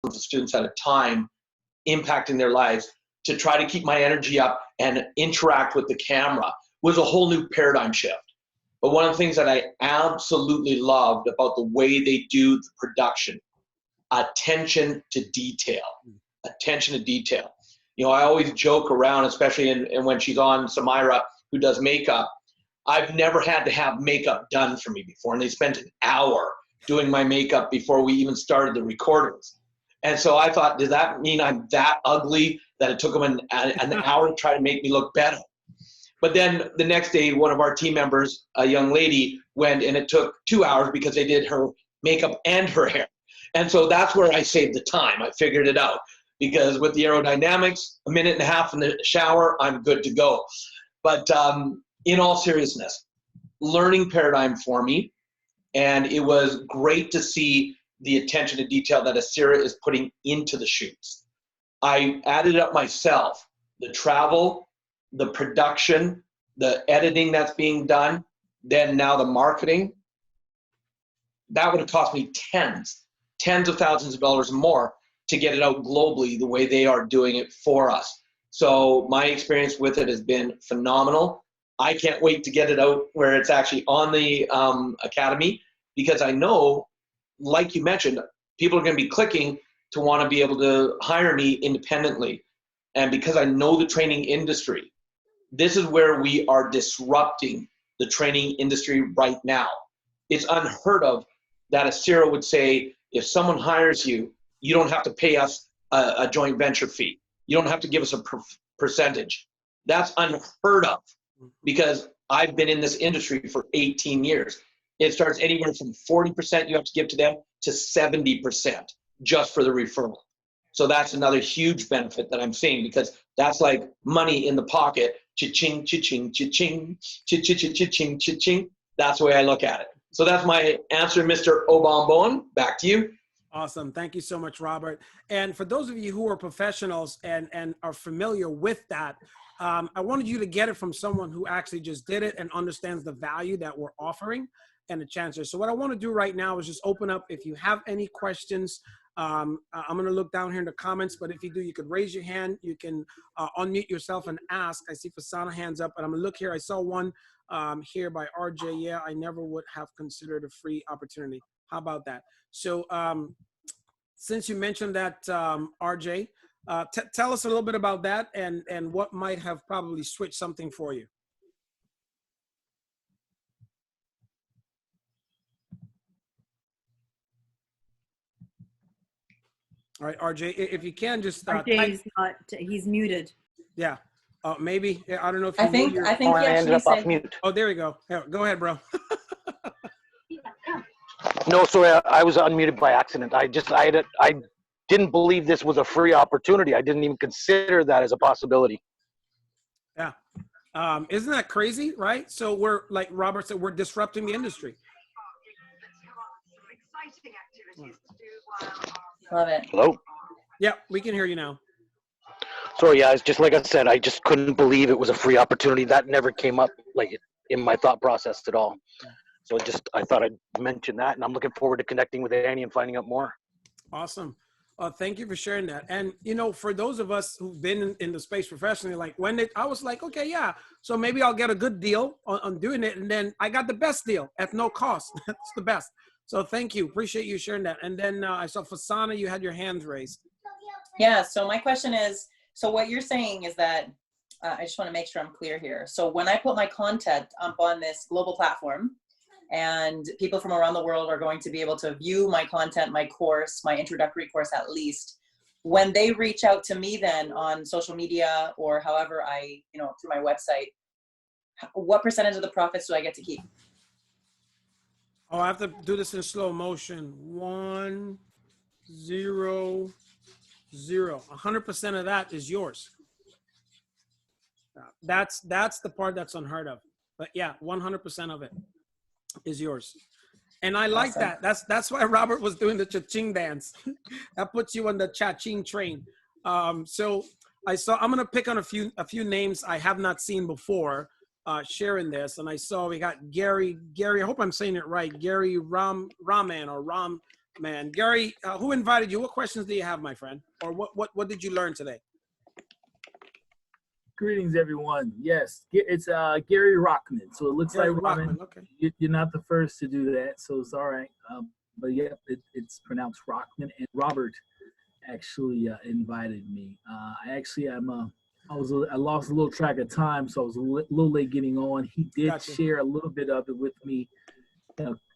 of students at a time, impacting their lives, to try to keep my energy up and interact with the camera was a whole new paradigm shift. But one of the things that I absolutely loved about the way they do the production, attention to detail, attention to detail. You know, I always joke around, especially in when she's on Samira, who does makeup. I've never had to have makeup done for me before, and they spent an hour doing my makeup before we even started the recordings. And so I thought, does that mean I'm that ugly that it took them an hour to try to make me look better? But then the next day, one of our team members, a young lady, went, and it took 2 hours because they did her makeup and her hair. And so that's where I saved the time. I figured it out. Because with the aerodynamics, a minute and a half in the shower, I'm good to go. But in all seriousness, learning paradigm for me, and it was great to see the attention to detail that ASCIRA is putting into the shoots. I added up myself, the travel, the production, the editing that's being done, then now the marketing. That would have cost me tens of thousands of dollars more to get it out globally the way they are doing it for us. So my experience with it has been phenomenal. I can't wait to get it out where it's actually on the Academy, because I know, like you mentioned, people are going to be clicking to want to be able to hire me independently. And because I know the training industry, this is where we are disrupting the training industry right now. It's unheard of that ASCIRA would say, if someone hires you, you don't have to pay us a joint venture fee. You don't have to give us a percentage. That's unheard of, because I've been in this industry for 18 years. It starts anywhere from 40% you have to give to them to 70% just for the referral. So that's another huge benefit that I'm seeing, because that's like money in the pocket. Cha-ching, cha-ching, cha-ching, cha-ching, cha-ching, cha-ching. That's the way I look at it. So that's my answer, Mr. Obom Bowen. Back to you. Awesome. Thank you so much, Robert. And for those of you who are professionals and are familiar with that, I wanted you to get it from someone who actually just did it and understands the value that we're offering and the chances. So what I want to do right now is just open up. If you have any questions, I'm going to look down here in the comments, but if you do, you could raise your hand. You can unmute yourself and ask. I see Fasana hands up, and I'm going to look here. I saw one here by RJ. Yeah, I never would have considered a free opportunity. How about that? So since you mentioned that, RJ, tell us a little bit about that and what might have probably switched something for you. All right, RJ, if you can just RJ he's muted. Yeah, maybe. I don't know if you I think he actually said mute. Oh, there we go. Yeah, go ahead, bro. No, sorry, I was unmuted by accident. I didn't believe this was a free opportunity. I didn't even consider that as a possibility. Yeah. Isn't that crazy, right? So we're, like Robert said, we're disrupting the industry. Love it. Hello? Yeah, we can hear you now. Sorry, yeah, it's just like I said, I just couldn't believe it was a free opportunity. That never came up like in my thought process at all. So I thought I'd mention that, and I'm looking forward to connecting with Annie and finding out more. Awesome. Thank you for sharing that. And, you know, for those of us who've been in the space professionally, like I was like, okay, yeah, so maybe I'll get a good deal on doing it. And then I got the best deal at no cost. That's the best. So thank you. Appreciate you sharing that. And then I saw Fasana, you had your hands raised. Yeah. So my question is, so what you're saying is that, I just want to make sure I'm clear here. So when I put my content up on this global platform, and people from around the world are going to be able to view my content, my course, my introductory course at least, when they reach out to me then on social media or however through my website, what percentage of the profits do I get to keep? Oh, I have to do this in slow motion. 1, 0, 0. 100% of that is yours. That's the part that's unheard of. But yeah, 100% of it is yours. And I like that. That's why Robert was doing the cha-ching dance. That puts you on the cha-ching train. So I'm going to pick on a few names I have not seen before sharing this. And I saw we got Gary, I hope I'm saying it right, Gary Raman or Ram Man, Gary, who invited you? What questions do you have, my friend? Or what did you learn today? Greetings, everyone. Yes, it's Gary Rockman. So it looks Gary like Robin, Rockman, okay. you're not the first to do that, so it's all right. But yeah, it's pronounced Rockman. And Robert actually invited me. I lost a little track of time, so I was a little late getting on. He did Gotcha. share a little bit of it with me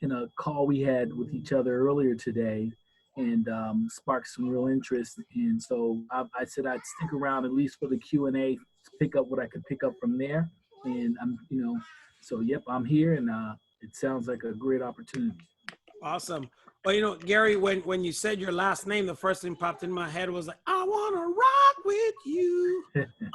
in a call we had with each other earlier today, and sparked some real interest. And so I said I'd stick around at least for the Q&A to pick up what I could pick up from there. And so yep, I'm here, and it sounds like a great opportunity. Awesome. Well, Gary, when you said your last name, the first thing popped in my head was like, I want to rock with you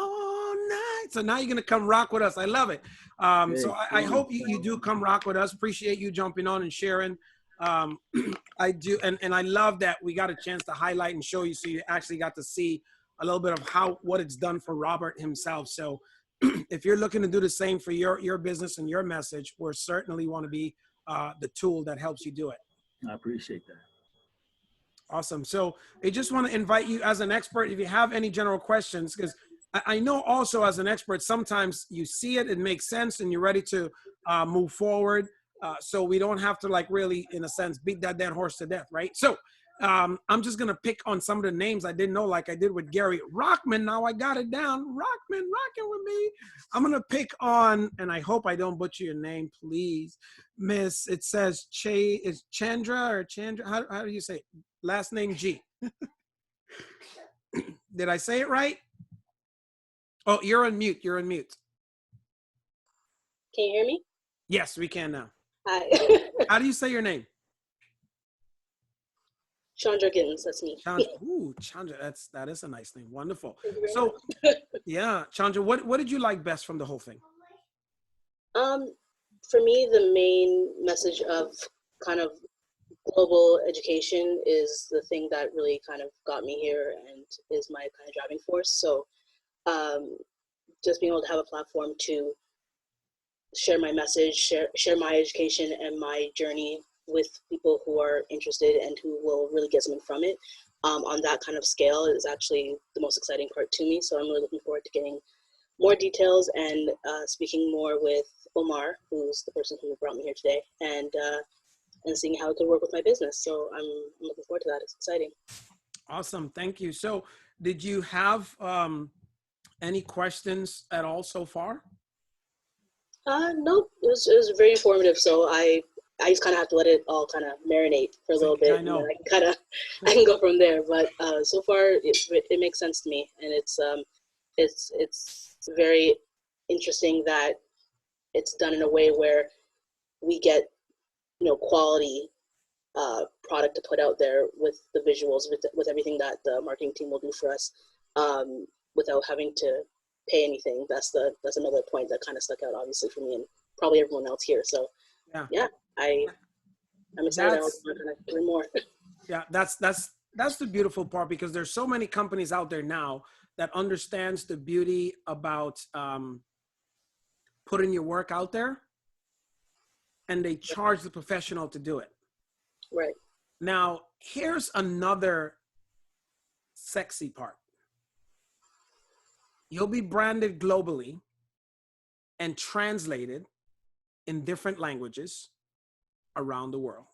all night. So now you're going to come rock with us. I love it. So I hope you do come rock with us. Appreciate you jumping on and sharing. I do. And I love that we got a chance to highlight and show you, so you actually got to see a little bit of what it's done for Robert himself. So if you're looking to do the same for your business and your message, we're certainly want to be the tool that helps you do it. I appreciate that. Awesome. So I just want to invite you as an expert, if you have any general questions, because I know also as an expert, sometimes you see it makes sense, and you're ready to move forward. So we don't have to really, in a sense, beat that dead horse to death, right? So I'm just going to pick on some of the names I didn't know, like I did with Gary Rockman. Now I got it down. Rockman, rocking with me. I'm going to pick on, and I hope I don't butcher your name, please. Miss, it says is Chandra or Chandra. How do you say it? Last name G. Did I say it right? Oh, you're on mute. You're on mute. Can you hear me? Yes, we can now. Hi. How do you say your name? Chandra Gittins, that's me. Chandra. Ooh, Chandra, that is a nice name. Wonderful. So, yeah, Chandra, what did you like best from the whole thing? For me, the main message of kind of global education is the thing that really kind of got me here and is my kind of driving force. So, just being able to have a platform to share my message, share my education and my journey with people who are interested and who will really get something from it on that kind of scale is actually the most exciting part to me. So I'm really looking forward to getting more details and speaking more with Omar, who's the person who brought me here today, and seeing how it could work with my business. So I'm looking forward to that. It's exciting. Awesome. Thank you. So did you have any questions at all so far? Nope. It was very informative. So I just kind of have to let it all kind of marinate for a little bit. I know. And then I can go from there. But so far, it makes sense to me, and it's very interesting that it's done in a way where we get quality product to put out there with the visuals, with everything that the marketing team will do for us, without having to pay anything. That's another point that kind of stuck out, obviously, for me and probably everyone else here. So yeah, I'm excited. I want to learn more. Yeah, that's the beautiful part, because there's so many companies out there now that understands the beauty about putting your work out there, and they charge the professional to do it. Right. Now, here's another sexy part. You'll be branded globally and translated in different languages around the world.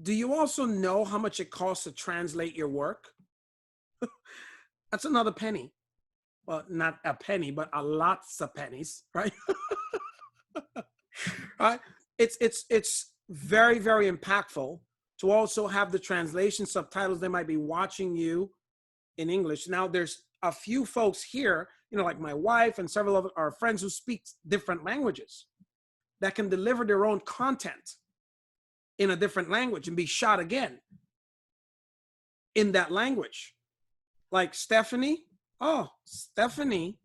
Do you also know how much it costs to translate your work? That's another penny. Well, not a penny, but a lots of pennies, right? Right? It's very, very impactful to also have the translation subtitles. They might be watching you in English. Now, there's a few folks here, like my wife and several of our friends who speak different languages that can deliver their own content in a different language and be shot again in that language. Like Stephanie. Oh, Stephanie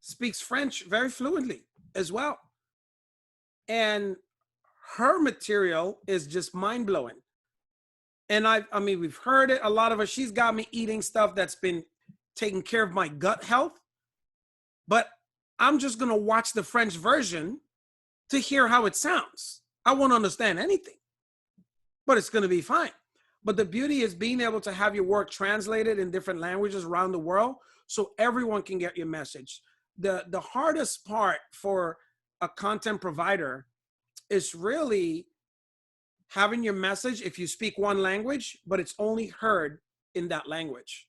speaks French very fluently as well. And her material is just mind-blowing. And I mean, we've heard it, a lot of us. She's got me eating stuff that's been taking care of my gut health. But I'm just going to watch the French version to hear how it sounds. I won't understand anything. but it's going to be fine. But the beauty is being able to have your work translated in different languages around the world so everyone can get your message. The hardest part for a content provider is really having your message if you speak one language, but it's only heard in that language.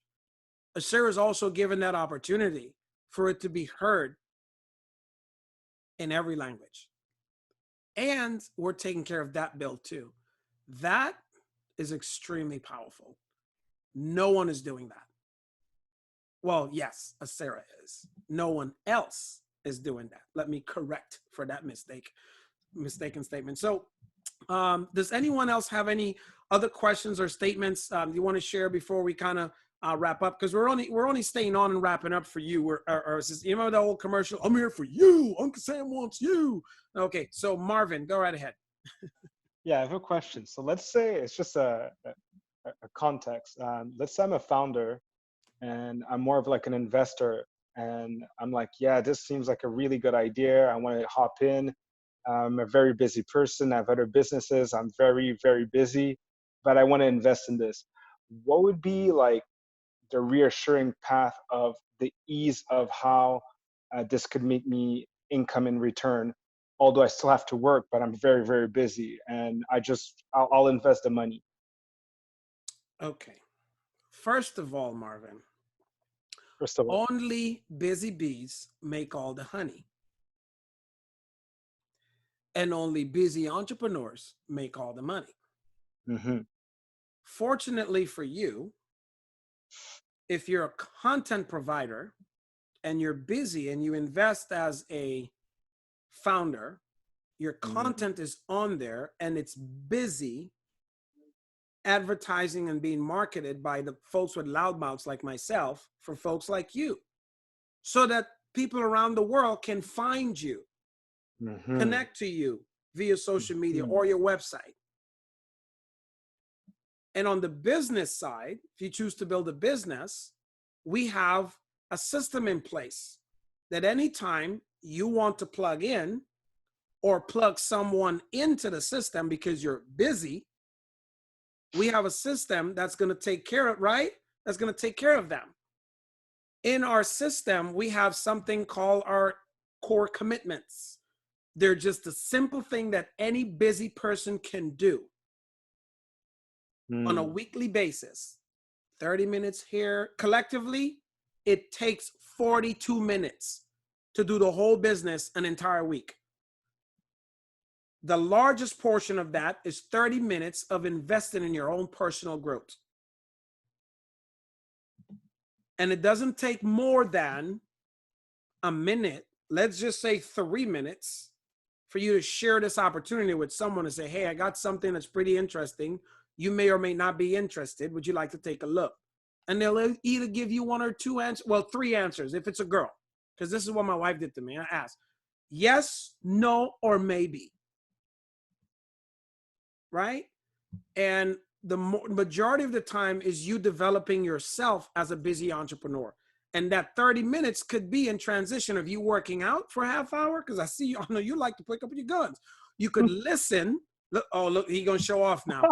ASCIRA is also given that opportunity for it to be heard in every language. And we're taking care of that bill too. That is extremely powerful. No one is doing that. Well, yes, ASCIRA is. No one else is doing that. Let me correct for that mistaken statement. So does anyone else have any other questions or statements you want to share before we kind of wrap up? Because we're only staying on and wrapping up for you. Or you remember the old commercial? I'm here for you. Uncle Sam wants you. Okay, so Marvin, go right ahead. Yeah, I have a question. So let's say it's just a context. Let's say I'm a founder and I'm more of like an investor, and I'm like, yeah, this seems like a really good idea. I want to hop in. I'm a very busy person. I have other businesses. I'm very, very busy, but I want to invest in this. What would be like the reassuring path of the ease of how this could make me income in return? Although I still have to work, but I'm very, very busy, and I'll invest the money. Okay. First of all, Marvin, First of all, only busy bees make all the honey. And only busy entrepreneurs make all the money. mm-hmm. Fortunately for you, if you're a content provider and you're busy and you invest as a founder, your content is on there and it's busy advertising and being marketed by the folks with loudmouths like myself for folks like you, so that people around the world can find you, connect to you via social media or your website. And on the business side, if you choose to build a business, we have a system in place that anytime you want to plug in or plug someone into the system because you're busy, we have a system that's going to take care of, right? That's going to take care of them. In our system, we have something called our core commitments. They're just a simple thing that any busy person can do on a weekly basis. 30 minutes here. Collectively, it takes 42 minutes to do the whole business an entire week. The largest portion of that is 30 minutes of investing in your own personal growth. And it doesn't take more than a minute, let's just say 3 minutes, for you to share this opportunity with someone and say, hey, I got something that's pretty interesting. You may or may not be interested. Would you like to take a look? And they'll either give you one or two answers, well, 3 answers if it's a girl, because this is what my wife did to me. I asked, yes, no, or maybe. Right? And the majority of the time is you developing yourself as a busy entrepreneur. And that 30 minutes could be in transition of you working out for a half hour, because I see you, I know you like to pick up your guns. You could listen. Look, oh, look, he's going to show off now.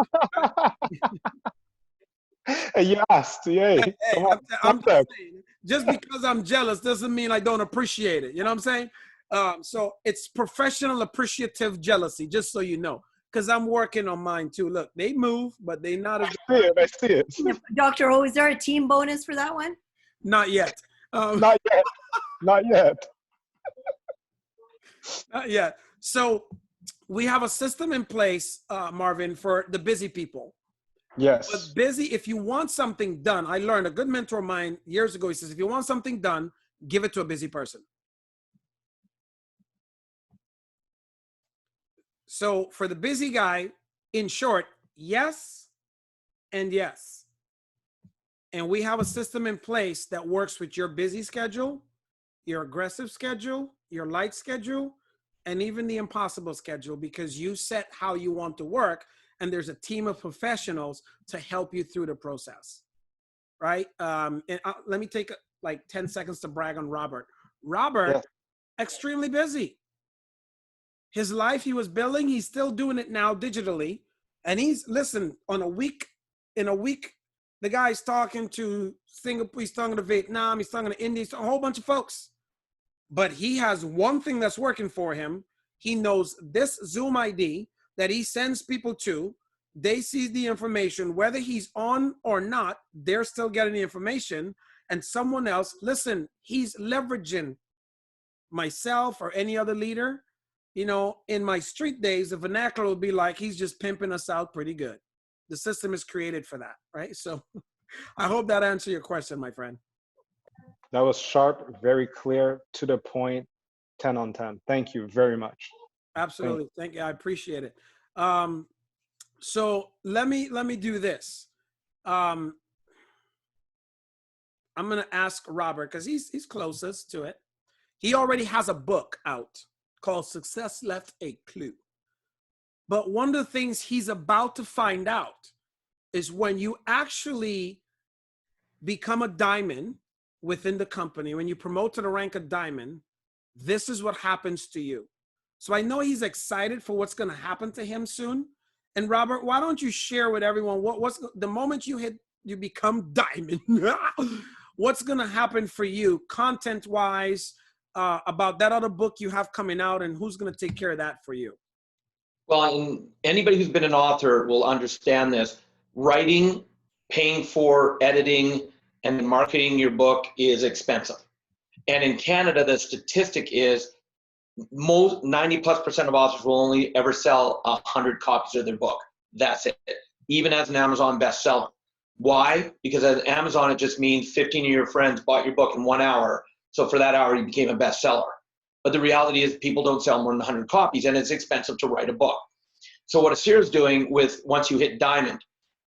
You asked, yay. Hey, I'm just saying, just because I'm jealous doesn't mean I don't appreciate it. You know what I'm saying? So it's professional appreciative jealousy, just so you know. Because I'm working on mine too. Look, they move, but they not as. I see it. Dr. O, is there a team bonus for that one? Not yet. Not yet. Not yet. Not yet. So we have a system in place, Marvin, for the busy people. Yes. But busy, if you want something done, I learned, a good mentor of mine years ago, he says, if you want something done, give it to a busy person. So for the busy guy, in short, yes and yes. And we have a system in place that works with your busy schedule, your aggressive schedule, your light schedule, and even the impossible schedule, because you set how you want to work, and there's a team of professionals to help you through the process, right? And let me take like 10 seconds to brag on Robert. Robert, extremely busy. His life he was building, he's still doing it now digitally, And listen, in a week, the guy's talking to Singapore, he's talking to Vietnam, he's talking to India, a whole bunch of folks. But he has one thing that's working for him. He knows this Zoom ID that he sends people to. They see the information, whether he's on or not, they're still getting the information. And someone else, listen, he's leveraging myself or any other leader. You know, in my street days, the vernacular will be like, he's just pimping us out pretty good. The system is created for that, right? So I hope that answered your question, my friend. That was sharp, very clear, to the point, 10 on 10. Thank you very much. Absolutely. Thank you. I appreciate it. So let me do this. I'm going to ask Robert, because he's closest to it. He already has a book out called Success Left a Clue. But one of the things he's about to find out is when you actually become a diamond within the company, when you promote to the rank of diamond, this is what happens to you. So I know he's excited for what's going to happen to him soon. And Robert, why don't you share with everyone what's the moment you become diamond, what's going to happen for you content-wise, about that other book you have coming out, and who's going to take care of that for you? Well, and anybody who's been an author will understand this. Writing, paying for editing, and marketing your book is expensive. And in Canada, the statistic is most 90+% of authors will only ever sell 100 copies of their book. That's it. Even as an Amazon bestseller. Why? Because at Amazon, it just means 15 of your friends bought your book in 1 hour. So for that hour, you became a bestseller. But the reality is people don't sell more than 100 copies, and it's expensive to write a book. So what ASCIRA is doing with once you hit diamond,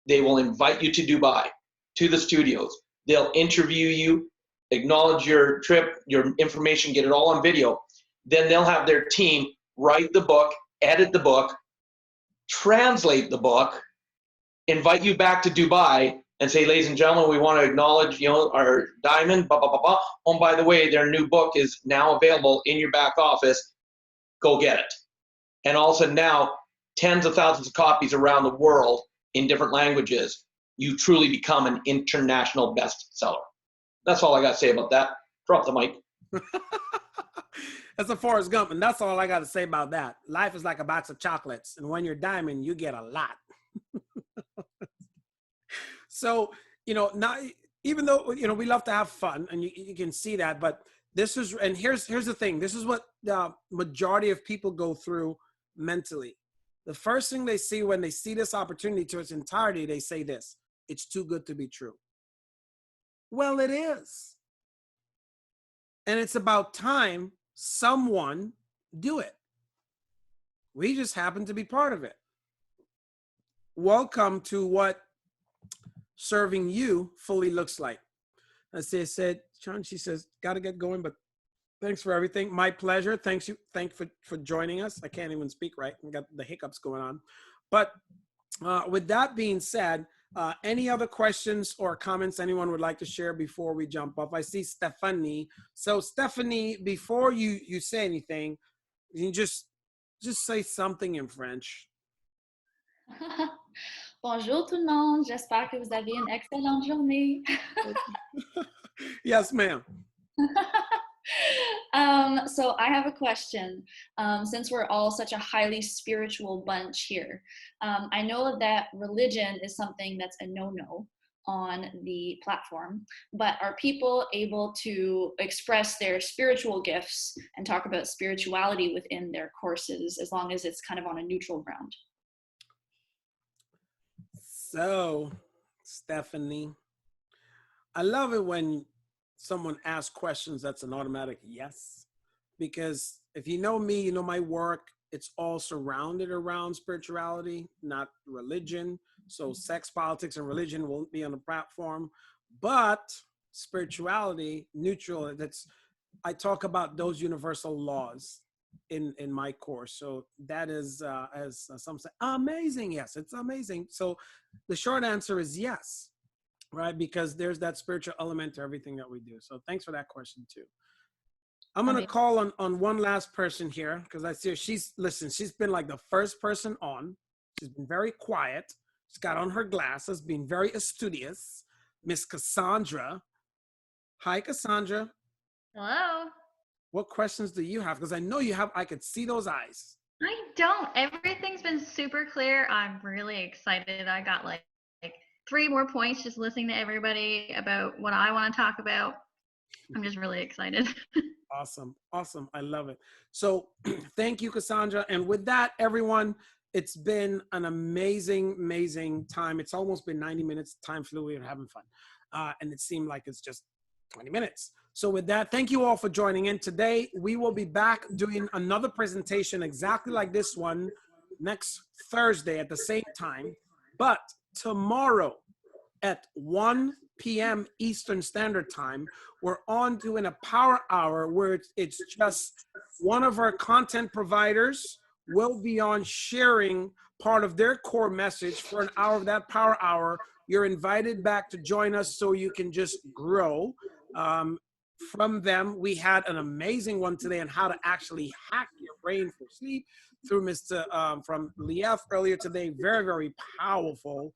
they will invite you to Dubai, to the studios. They'll interview you, acknowledge your trip, your information, get it all on video. Then they'll have their team write the book, edit the book, translate the book, invite you back to Dubai and say, ladies and gentlemen, we want to acknowledge, our diamond, blah, blah, blah, blah. Oh, and by the way, their new book is now available in your back office. Go get it. And all of a sudden now, tens of thousands of copies around the world in different languages, you truly become an international bestseller. That's all I got to say about that. Drop the mic. That's a Forrest Gump, and that's all I got to say about that. Life is like a box of chocolates, and when you're diamond, you get a lot. So, now, even though, we love to have fun, and you can see that, but this is, and here's the thing. This is what the majority of people go through mentally. The first thing they see when they see this opportunity to its entirety, they say this: it's too good to be true. Well, it is. And it's about time someone do it. We just happen to be part of it. Welcome to what serving you fully looks like. As they said, John, she says, got to get going, but thanks for everything. My pleasure. Thanks for joining us. I can't even speak right. I got the hiccups going on. But with that being said, any other questions or comments anyone would like to share before we jump off? I see Stephanie. So Stephanie, before you say anything, you just say something in French. Bonjour tout le monde. J'espère que vous avez une excellente journée. Yes, ma'am. So I have a question. Since we're all such a highly spiritual bunch here, I know that religion is something that's a no-no on the platform, but are people able to express their spiritual gifts and talk about spirituality within their courses as long as it's kind of on a neutral ground? So, Stephanie, I love it when someone asks questions that's an automatic yes, because if you know me, you know my work, it's all surrounded around spirituality, not religion. So sex, politics, and religion won't be on the platform, but spirituality, neutral, I talk about those universal laws in my course. So that is, as some say, amazing. Yes, it's amazing. So the short answer is yes, right? Because there's that spiritual element to everything that we do. So thanks for that question too. I'm going to call on one last person here because I see her. She's been like the first person on. She's been very quiet. She's got on her glasses, being very studious. Miss Cassandra. Hi, Cassandra. Hello. What questions do you have? Because I know you have, I could see those eyes. I don't. Everything's been super clear. I'm really excited. I got like 3 more points just listening to everybody about what I want to talk about. I'm just really excited. Awesome. Awesome. I love it. So thank you, Cassandra. And with that, everyone, it's been an amazing, amazing time. It's almost been 90 minutes. Time flew. We were having fun. And it seemed like it's just 20 minutes. So with that, thank you all for joining in today. We will be back doing another presentation exactly like this one next Thursday at the same time. But tomorrow at 1 p.m. Eastern Standard Time, we're on doing a power hour where it's just one of our content providers will be on sharing part of their core message for an hour of that power hour. You're invited back to join us so you can just grow. From them, we had an amazing one today on how to actually hack your brain for sleep through Mr. From Lief earlier today. Very, very powerful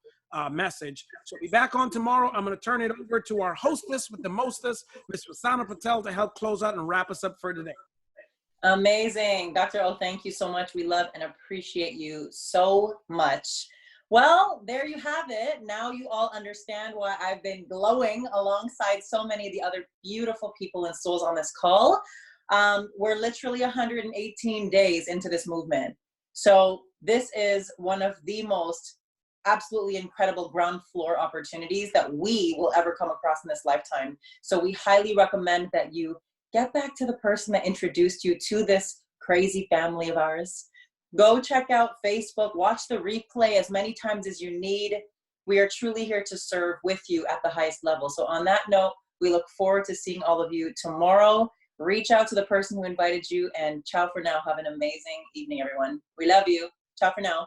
message. So we'll be back on tomorrow. I'm going to turn it over to our hostess with the mostest, Ms. Vasana Patel, to help close out and wrap us up for today. Amazing. Dr. O, thank you so much. We love and appreciate you so much. Well, there you have it. Now you all understand why I've been glowing alongside so many of the other beautiful people and souls on this call. We're literally 118 days into this movement. So this is one of the most absolutely incredible ground floor opportunities that we will ever come across in this lifetime. So we highly recommend that you get back to the person that introduced you to this crazy family of ours. Go check out Facebook, watch the replay as many times as you need. We are truly here to serve with you at the highest level. So on that note, we look forward to seeing all of you tomorrow. Reach out to the person who invited you, and ciao for now. Have an amazing evening, everyone. We love you. Ciao for now.